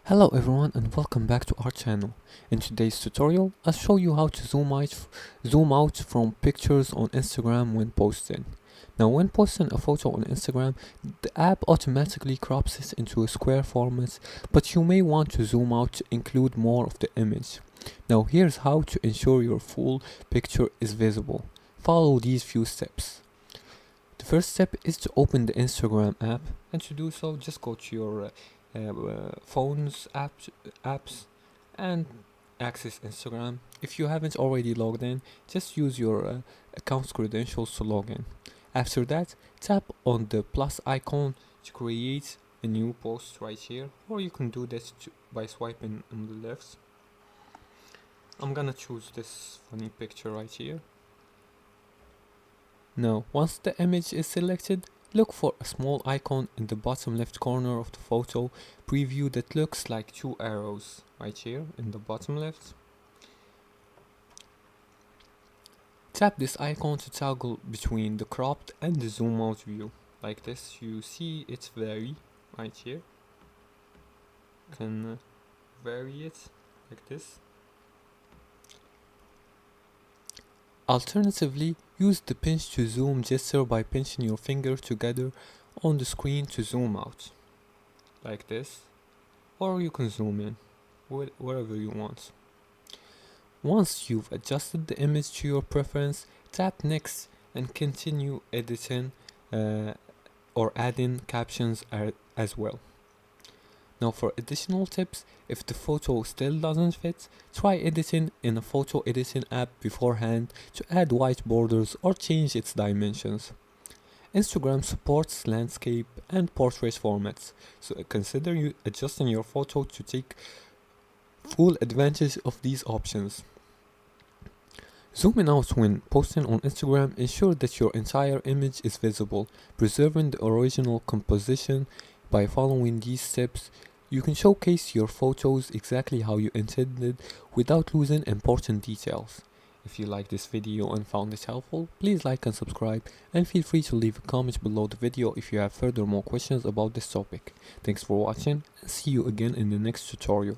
Hello everyone and welcome back to our channel. In today's tutorial, I'll show you how to zoom out from pictures on Instagram when posting. Now when posting a photo on Instagram, the app automatically crops it into a square format, but you may want to zoom out to include more of the image. Now here's how to ensure your full picture is visible. Follow these few steps. The first step is to open the Instagram app, and to do so just go to your phones apps and access Instagram. If you haven't already logged in, just use your account's credentials to log in. After that, tap on the plus icon to create a new post right here, or you can do this by swiping on the left. I'm gonna choose this funny picture right here. Now, once the image is selected, look for a small icon in the bottom left corner of the photo preview that looks like two arrows right here in the bottom left. Tap this icon to toggle between the cropped and the zoom out view. Like this, you see it vary right here. You can vary it like this. Alternatively, use the pinch to zoom gesture by pinching your finger together on the screen to zoom out, like this, or you can zoom in, wherever you want. Once you've adjusted the image to your preference, tap next and continue editing or adding captions as well. Now for additional tips, if the photo still doesn't fit, try editing in a photo editing app beforehand to add white borders or change its dimensions. Instagram supports landscape and portrait formats, so consider adjusting your photo to take full advantage of these options. Zooming out when posting on Instagram ensures that your entire image is visible, preserving the original composition. By following these steps, you can showcase your photos exactly how you intended without losing important details. If you liked this video and found it helpful, please like and subscribe, and feel free to leave a comment below the video if you have further more questions about this topic. Thanks for watching, and see you again in the next tutorial.